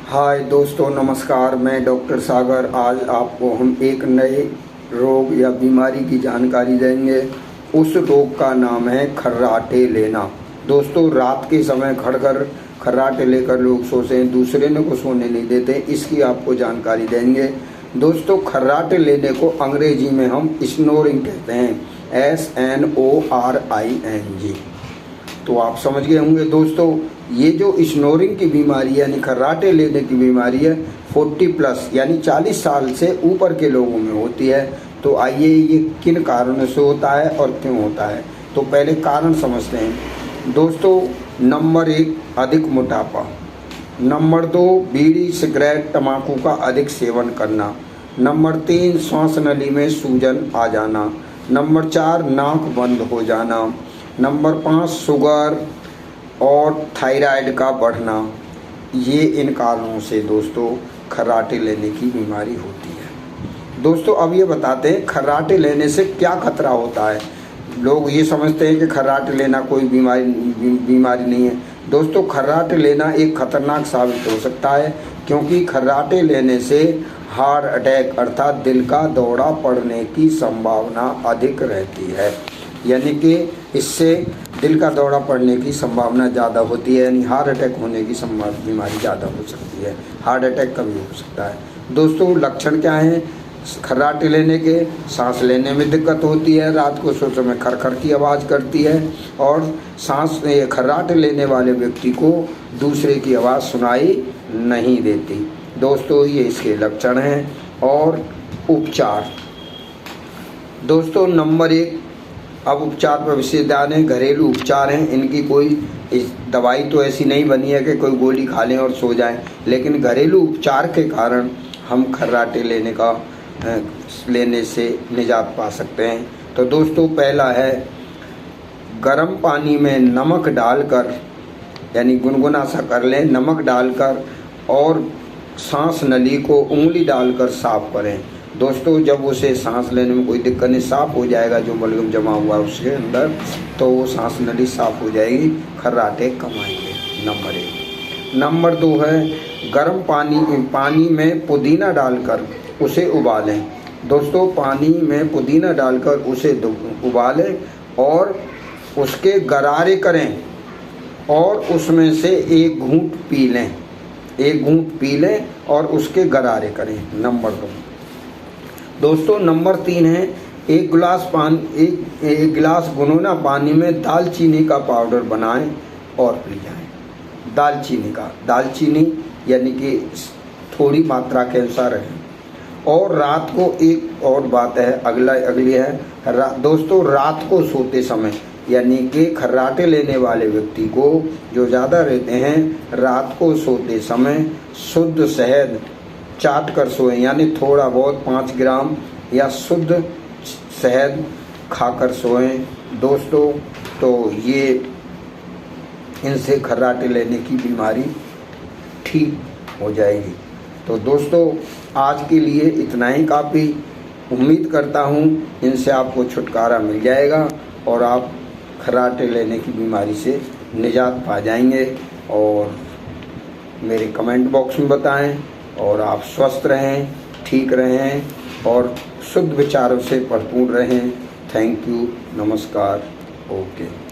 हाय दोस्तों, नमस्कार। मैं डॉक्टर सागर। आज आपको हम एक नए रोग या बीमारी की जानकारी देंगे। उस रोग का नाम है खर्राटे लेना। दोस्तों, रात के समय खड़कर खर्राटे लेकर लोग सोते हैं, दूसरे ने को सोने नहीं देते। इसकी आपको जानकारी देंगे। दोस्तों, खर्राटे लेने को अंग्रेजी में हम स्नोरिंग कहते हैं, SNORING। तो आप समझ गए होंगे दोस्तों, ये जो स्नोरिंग की बीमारी यानी खर्राटे लेने की बीमारी है 40+ यानी 40 साल से ऊपर के लोगों में होती है। तो आइए ये किन कारणों से होता है और क्यों होता है, तो पहले कारण समझते हैं। दोस्तों, नंबर 1 अधिक मोटापा, नंबर 2 बीड़ी सिगरेट तंबाकू का अधिक सेवन करना, नंबर 3 श्वास नली में सूजन आ जाना, नंबर 4 नाक बंद हो जाना, नंबर 5 शुगर और थायराइड का बढ़ना। ये इन कारणों से दोस्तों खर्राटे लेने की बीमारी होती है। दोस्तों, अब ये बताते हैं खर्राटे लेने से क्या खतरा होता है। लोग ये समझते हैं कि खर्राटे लेना कोई बीमारी नहीं है। दोस्तों, खर्राटे लेना एक खतरनाक साबित हो सकता है, क्योंकि खर्राटे लेने से हार्ट अटैक अर्थात दिल का दौरा पड़ने की संभावना अधिक रहती है। यानी कि इससे दिल का दौरा पड़ने की संभावना ज़्यादा होती है, यानी हार्ट अटैक होने की बीमारी ज़्यादा हो सकती है। हार्ट अटैक कभी हो सकता है। दोस्तों, लक्षण क्या हैं खर्राटे लेने के? सांस लेने में दिक्कत होती है, रात को सोते में खरखर की आवाज़ करती है, और खर्राटे लेने वाले व्यक्ति को दूसरे की आवाज़ सुनाई नहीं देती। दोस्तों, ये इसके लक्षण हैं। और उपचार, दोस्तों नंबर 1, अब उपचार पर विशेष ध्यान है। घरेलू उपचार हैं, इनकी कोई दवाई तो ऐसी नहीं बनी है कि कोई गोली खा लें और सो जाएं, लेकिन घरेलू उपचार के कारण हम खर्राटे लेने से निजात पा सकते हैं। तो दोस्तों, पहला है गर्म पानी में नमक डालकर, यानी गुनगुना सा कर लें, नमक डालकर, और सांस नली को उंगली डालकर साफ करें। दोस्तों, जब उसे सांस लेने में कोई दिक्कत नहीं, साफ हो जाएगा जो बलगम जमा हुआ उसके अंदर, तो वो सांस नली साफ हो जाएगी, खर्राटे कम आएंगे। नंबर 1। नंबर 2 है गर्म पानी में पुदीना डालकर उसे उबालें। दोस्तों, पानी में पुदीना डालकर उसे उबालें और उसके गरारे करें और उसमें से एक घूंट पी लें और उसके गरारे करें। नंबर 2। दोस्तों, नंबर 3 है एक गिलास गुनगुना पानी में दालचीनी का पाउडर बनाएं और पी जाएं। दालचीनी यानी कि थोड़ी मात्रा के अनुसार है। और रात को एक और बात है, अगली है दोस्तों, रात को सोते समय, यानी कि खर्राटे लेने वाले व्यक्ति को जो ज़्यादा रहते हैं, रात को सोते समय शुद्ध शहद चाट कर सोएं, यानी थोड़ा बहुत 5 ग्राम या शुद्ध शहद खाकर सोएं। दोस्तों, तो ये इनसे खर्राटे लेने की बीमारी ठीक हो जाएगी। तो दोस्तों, आज के लिए इतना ही काफ़ी। उम्मीद करता हूँ इनसे आपको छुटकारा मिल जाएगा और आप खर्राटे लेने की बीमारी से निजात पा जाएंगे। और मेरे कमेंट बॉक्स में बताएं। और आप स्वस्थ रहें, ठीक रहें और शुद्ध विचारों से भरपूर रहें। थैंक यू, नमस्कार, ओके।